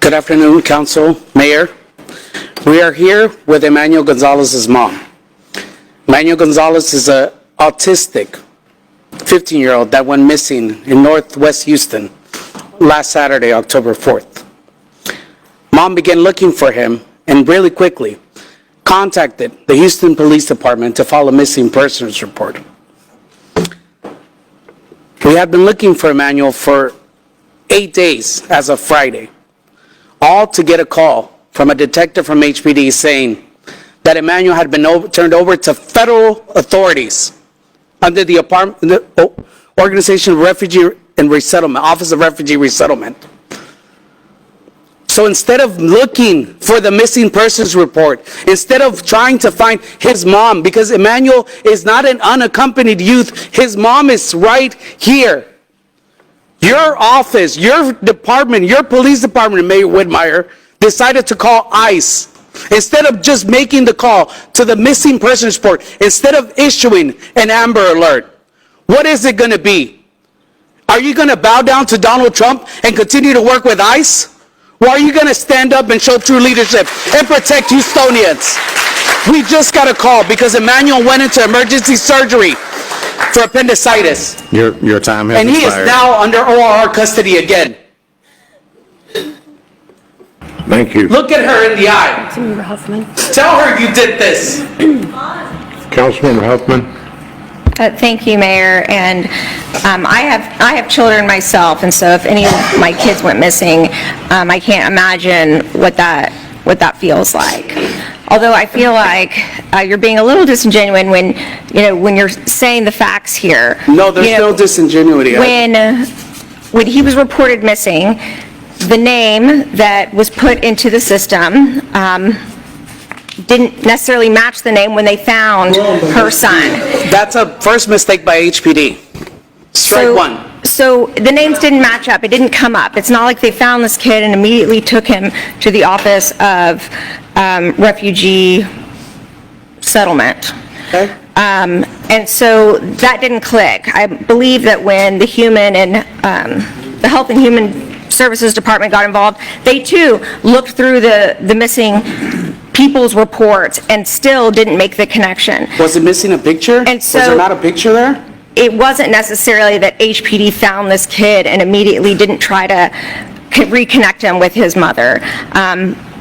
Good afternoon, Council, Mayor. We are here with Emmanuel Gonzalez's mom. Emmanuel Gonzalez is an autistic 15-year-old that went missing in Northwest Houston last Saturday, October 4th. Mom began looking for him and really quickly contacted the Houston Police Department to file a missing persons report. We had been looking for Emmanuel for 8 days as of Friday, all to get a call from a detective from HPD saying that Emmanuel had been turned over to federal authorities under the Organization of Refugee and Resettlement, Office of Refugee Resettlement. So instead of looking for the missing persons report, instead of trying to find his mom, because Emmanuel is not an unaccompanied youth, his mom is right here. Your office, your department, your police department, Mayor Whitmire, decided to call ICE. Instead of just making the call to the missing persons report, instead of issuing an Amber Alert, what is it going to be? Are you going to bow down to Donald Trump and continue to work with ICE? Or are you going to stand up and show true leadership and protect Houstonians? We just got a call because Emmanuel went into emergency surgery for appendicitis. Your time has expired. And he is now under ORR custody again. Thank you. Look at her in the eye. Councilmember Huffman. Tell her you did this. Councilmember Huffman. Thank you, Mayor. And I have children myself, and so if any of my kids went missing, I can't imagine what that feels like. Although I feel like you're being a little disingenuous when you're saying the facts here. No, there's no disingenuity. When he was reported missing, the name that was put into the system didn't necessarily match the name when they found her son. That's a first mistake by HPD. Strike one. So the names didn't match up. It didn't come up. It's not like they found this kid and immediately took him to the Office of Refugee Settlement. Okay. And so that didn't click. I believe that when the the Health and Human Services Department got involved, they too looked through the missing people's reports and still didn't make the connection. Was it missing a picture? And so, was there not a picture there? It wasn't necessarily that HPD found this kid and immediately didn't try to reconnect him with his mother.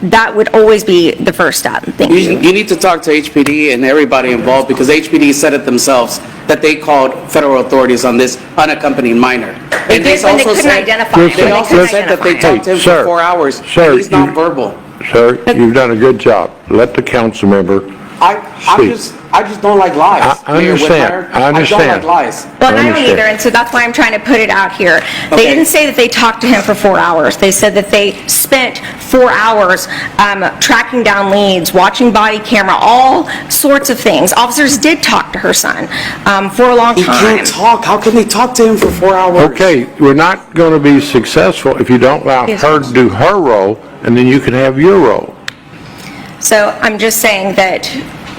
That would always be the first step. Thank you. You need to talk to HPD and everybody involved, because HPD said it themselves that they called federal authorities on this unaccompanied minor. And they couldn't identify him. They also said that they talked to him for 4 hours. Sir, he's nonverbal. Sir, you've done a good job. Let the council member I just don't like lies. I understand. I don't like lies. Well, and I don't either, and so that's why I'm trying to put it out here. They didn't say that they talked to him for 4 hours. They said that they spent 4 hours tracking down leads, watching body camera, all sorts of things. Officers did talk to her son for a long time. He can't talk. How can they talk to him for 4 hours? Okay, we're not going to be successful if you don't allow her to do her role, and then you can have your role. So I'm just saying that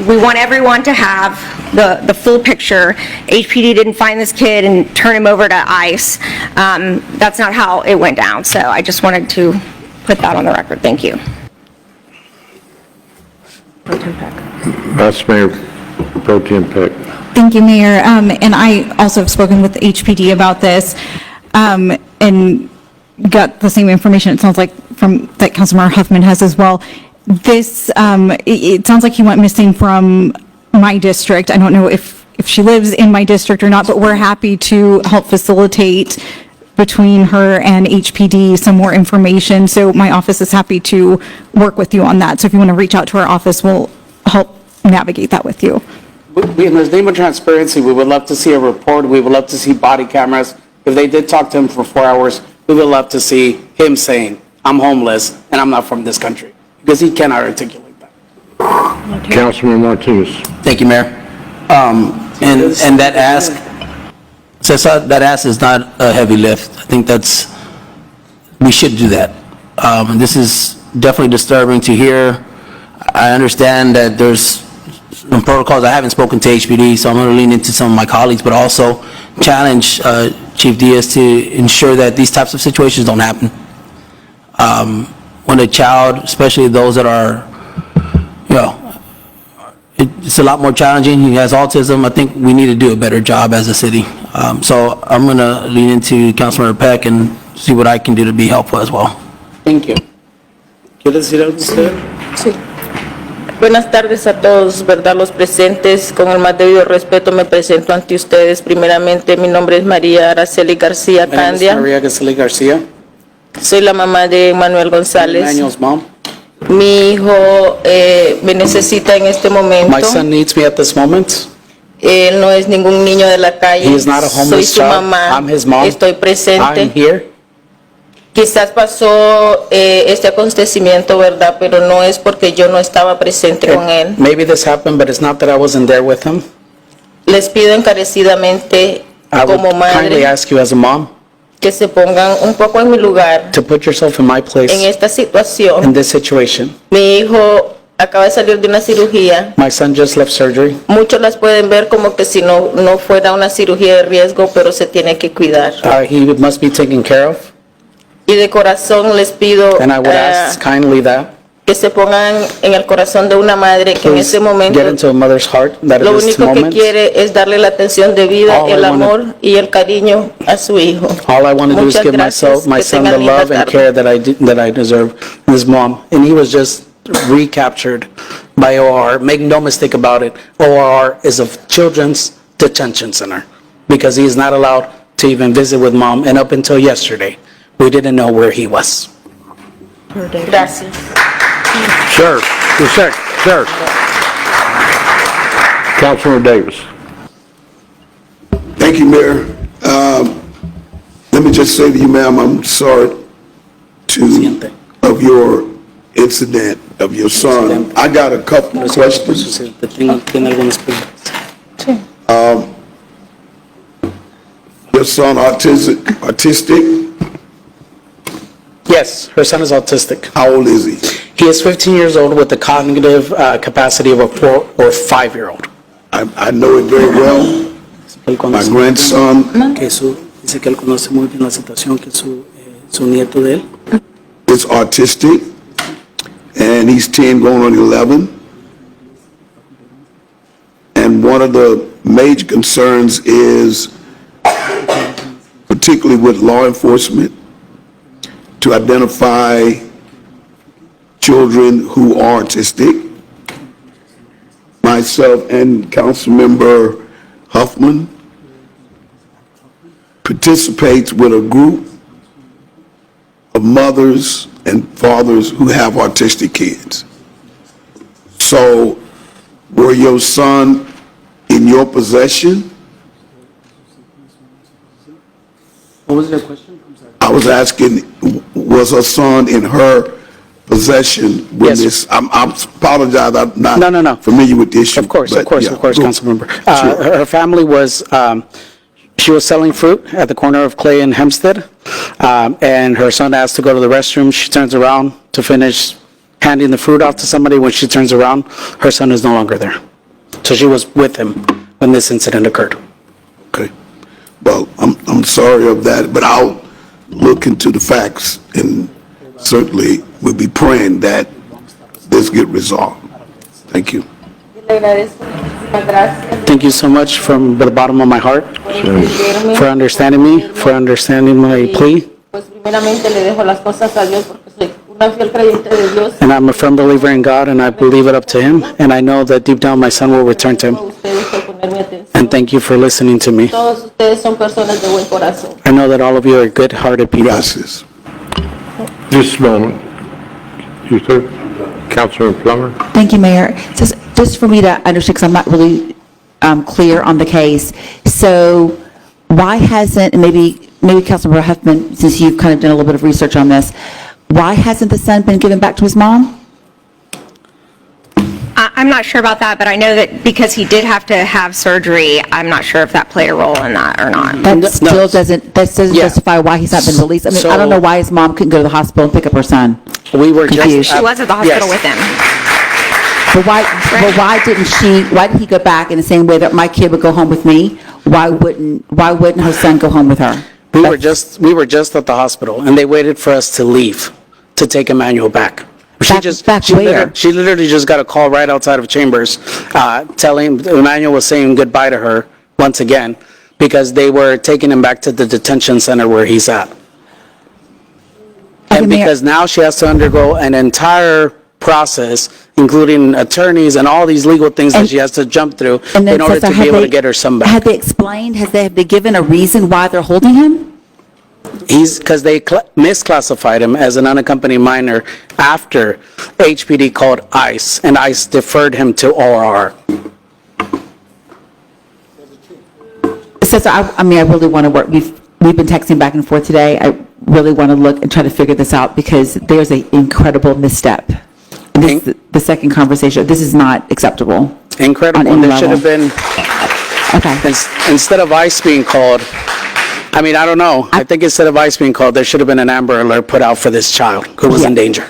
we want everyone to have the full picture. HPD didn't find this kid and turn him over to ICE. That's not how it went down. So I just wanted to put that on the record. Thank you. That's Mayor Pro Tem Peck. Thank you, Mayor. And I also have spoken with HPD about this and got the same information, it sounds like, from that Councilmember Huffman has as well. This, it sounds like he went missing from my district. I don't know if she lives in my district or not, but we're happy to help facilitate between her and HPD some more information. So my office is happy to work with you on that. So if you want to reach out to our office, we'll help navigate that with you. In the name of transparency, we would love to see a report. We would love to see body cameras. If they did talk to him for 4 hours, we would love to see him saying, I'm homeless and I'm not from this country. Because he cannot articulate that. Councilman Martinez. Thank you, Mayor. And that ask, that ask is not a heavy lift. I think we should do that. This is definitely disturbing to hear. I understand that there's some protocols. I haven't spoken to HPD, so I'm going to lean into some of my colleagues, but also challenge Chief Diaz to ensure that these types of situations don't happen. when a child, especially those that are, you know, it's a lot more challenging. He has autism. I think we need to do a better job as a city. So I'm going to lean into Councilmember Peck and see what I can do to be helpful as well. Thank you. ¿Quiere decir algo usted? Sí. Buenas tardes a todos, ¿verdad? Los presentes. Con el más debido respeto me presento ante ustedes. Primeramente, mi nombre es María Araceli García My name is Candia. Maria Gasly Garcia. Soy la mamá de Emmanuel González. Emmanuel's mom. Mi hijo me necesita en este momento. My son needs me at this moment. Él no es ningún niño de la calle. He is not a Soy homeless su child. mamá. I'm his mom. Estoy I'm presente. here. Quizás pasó este acontecimiento, ¿verdad? Pero no es porque yo no estaba presente con él. Maybe this happened, but it's not that I wasn't there with him. Les pido encarecidamente, I would como kindly madre, ask you as a mom que se pongan un poco en mi lugar to put yourself in my en place esta in situación. this situation. Mi hijo acaba de salir de una cirugía. My son just left surgery. Muchos las pueden ver como que si no fuera una cirugía de riesgo, pero se tiene que cuidar. He must be taken care of, Y de corazón les pido and I would ask kindly that que se pongan en el corazón de una madre que en please ese momento get into a mother's heart that lo at this único que moment, quiere es darle la atención debida, All I el wanna- amor y el cariño a su hijo. all I want to do is Muchas give gracias. my Que son the tengan linda love and tarde. care that I deserve. His mom, and he was just recaptured by OR. Make no mistake about it, OR is a children's detention center because he is not allowed to even visit with mom, and up until yesterday, we didn't know where he was. Gracias. Sir, sir. Councilmember Davis. Thank you, Mayor. Let me just say to you, ma'am, I'm sorry Siente. of your incident of your son. I got a couple of questions. Tiene algunas preguntas. Your son autistic? Yes, her son is autistic. How old is he? He is 15 years old with the cognitive capacity of a 4 or 5-year-old. I know it very well. My grandson, Dice que él conoce muy bien la situación que su nieto de él is autistic, and he's 10 going on 11. And one of the major concerns is, particularly with law enforcement, to identify children who are autistic. Myself and Councilmember Huffman participates with a group of mothers and fathers who have autistic kids. So, were your son in your possession? What was your question? I'm sorry. I was asking, was her son in her possession when Yes. this? I apologize, I'm No. not familiar with the issue. Of course, but yeah, go- Councilmember. Sure. Her family was, she was selling fruit at the corner of Clay and Hempstead, and her son asked to go to the restroom. She turns around to finish handing the fruit off to somebody. When she turns around, her son is no longer there. So she was with him when this incident occurred. Okay. Well, I'm sorry of that, but I'll look into the facts and certainly we'll be praying that this get resolved. Thank you. Le agradezco, muchísimas gracias Thank you so much from the bottom of my heart por entenderme. for understanding me, for understanding my plea. Pues primeramente le dejo las cosas a Dios porque soy una fiel creyente de Dios. And I'm a firm believer in God, and I believe it up to Him. And I know that deep down my son will return to Him. Ustedes por ponerme atención. And thank you for listening to me. Todos ustedes son personas de buen corazón. I know that all of you are good-hearted people. Gracias. Just a moment. You sir? Councilmember Plummer? Thank you, Mayor. Just for me to understand, because I'm not really clear on the case. So why hasn't, and maybe Councilmember Huffman, since you've kind of done a little bit of research on this, why hasn't the son been given back to his mom? I'm not sure about that, but I know that because he did have to have surgery, I'm not sure if that played a role in that or not. That No. still doesn't Yeah. justify why he's not been released. I mean, I don't So- know why his mom couldn't go to the hospital and pick up her son. We were just... Confused. She was at the hospital Yes. with him. But why didn't he go back in the same way that my kid would go home with me? Why wouldn't her son go home with her? We were just at the hospital, and they waited for us to leave to take Emmanuel back. Back where? She literally just got a call right outside of Chambers, telling, Emmanuel was saying goodbye to her once again, because they were taking him back to the detention center where he's at. Okay, And Mayor- because now she has to undergo an entire process, including attorneys and all these legal things that And- she has to jump through And then, in order Cesar, to be able to get her son Have back. they explained, have they given a reason why they're holding him? Because they misclassified him as an unaccompanied minor after HPD called ICE, and ICE deferred him to ORR. Cesar, I mean, I really want to work, we've been texting back and forth today. I really want to look and try to figure this out because there's an incredible misstep. And this is the second conversation. This is not acceptable. Incredible. On any There should have level. been, Okay. instead of ICE being called, I mean, I don't know. I think instead of ICE being called, there should have been an Amber Alert put out for this child who was in Yeah. danger.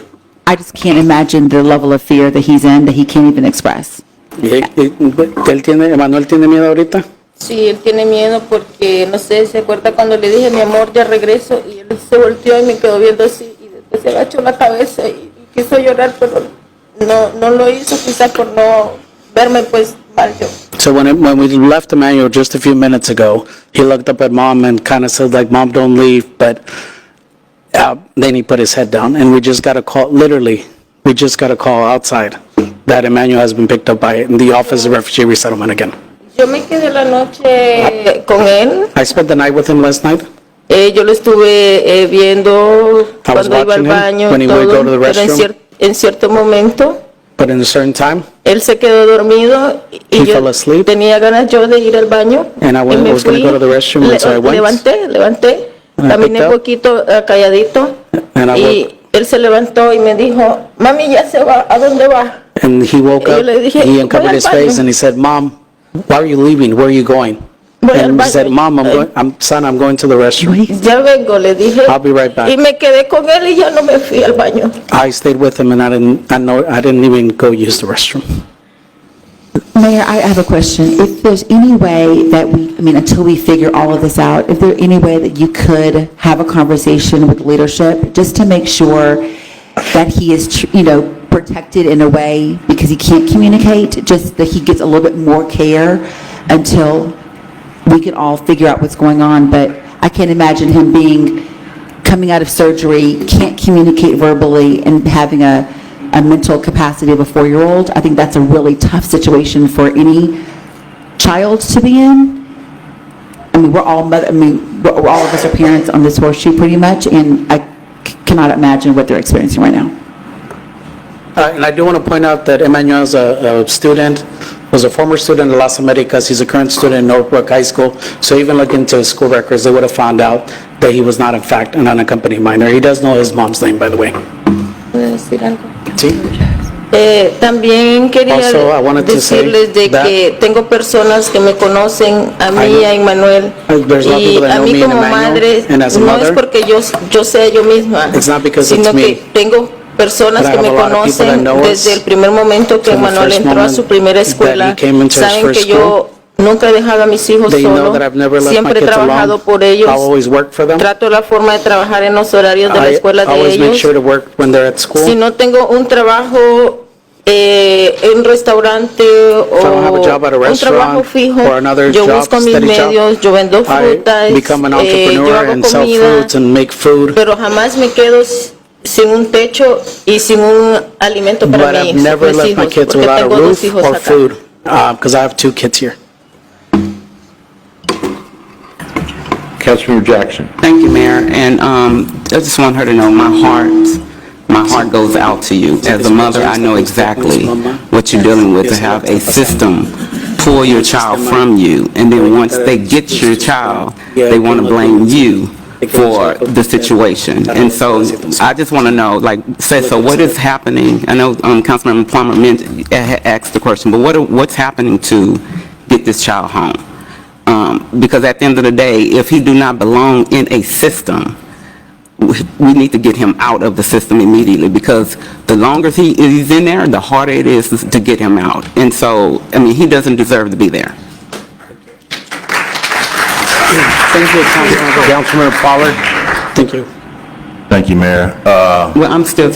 I just can't imagine the level of fear that he's in that he can't even express. ¿Emmanuel tiene miedo ahorita? Sí, él tiene miedo porque, no sé, se acuerda cuando le dije, mi amor, ya regreso, y él se volteó y me quedó viendo así, y después se agachó la cabeza y quiso llorar, pero no lo hizo, quizás por no verme pues mal yo. So when we left Emmanuel just a few minutes ago, he looked up at Mom and kind of said like, Mom, don't leave, but then he put his head down, and we just got a call, literally, we just got a call outside that Emmanuel has been picked up by the Office of Refugee Resettlement again. Yo me quedé la noche con él, I spent the night with him last night. yo lo estuve viendo I was cuando iba al watching him baño, when he would go to the pero restroom. en cierto momento But in a certain time, él se quedó dormido y He yo fell asleep. tenía ganas yo de ir al baño. And I y me was gonna fui, go to the restroom, and so I went. levanté, And I caminé picked up. poquito calladito And I y él se levantó y me dijo, mami, ya se va, ¿a dónde va? and he woke Y yo up, le dije, he "Voy uncovered al his face baño." and he said, Mom, why are you leaving? Where are you going? Voy al And he baño. said, Mom, I'm going to the restroom. Ya vengo, le dije. I'll be right back. Y me quedé con él y ya no me fui al baño. I stayed with him and I didn't even go use the restroom. Mayor, I have a question. If there's any way that until we figure all of this out, if there any way that you could have a conversation with leadership, just to make sure that he is, protected in a way, because he can't communicate, just that he gets a little bit more care until we can all figure out what's going on. But I can't imagine him coming out of surgery, can't communicate verbally, and having a mental capacity of a 4-year-old. I think that's a really tough situation for any child to be in. I mean, we're all all of us are parents on this horseshoe pretty much, and I cannot imagine what they're experiencing right now. And I do want to point out that Emmanuel is a student, was a former student at Las Americas. He's a current student in Northbrook High School. So even looking into his school records, they would have found out that he was not, in fact, an unaccompanied minor. He does know his mom's name, by the way. ¿Puedo decir algo? Sí. También quería Also, I wanted to say decirles de that- que tengo personas que me conocen, a mí, a Emmanuel, There's a lot of y people that a know mí me and como Emmanuel, madre, and as a no mother, es porque yo sea yo misma, It's not because it's sino me. que tengo personas But I que have me a lot of people that conocen know us desde el primer momento que from the Emmanuel first entró a moment su primera that he escuela, came into his saben first que yo nunca he dejado a mis hijos They know solos, that I've never left my siempre he kids trabajado alone. por ellos, I'll always work for them. trato la forma de trabajar en los horarios de la I escuela de always make ellos. sure to work when they're at school. Si no tengo un trabajo en un restaurante o don't have a job at a un trabajo restaurant fijo, or another yo job, busco mis steady job, medios, yo vendo frutas, I become an yo entrepreneur hago and sell comida, fruits and make food. pero jamás me quedo sin un techo y sin un alimento para But I've mis never left my hijos, kids porque without a tengo dos roof hijos or acá. food, because I have 2 kids here. Councilmember Jackson. Thank you, Mayor, and I just want her to know my heart goes out to you. As a mother, I know exactly what you're dealing with, to have a system pull your child from you, and then once they get your child, they want to blame you for the situation. And so I just want to know, so what is happening? I know Councilmember Plummer asked the question, but what's happening to get this child home? Because at the end of the day, if he do not belong in a system, we need to get him out of the system immediately, because the longer he's in there, the harder it is to get him out. And so, he doesn't deserve to be there. Thank you, Councilmember. Councilmember Pollard. Thank you. Thank you, Mayor. Well, I'm still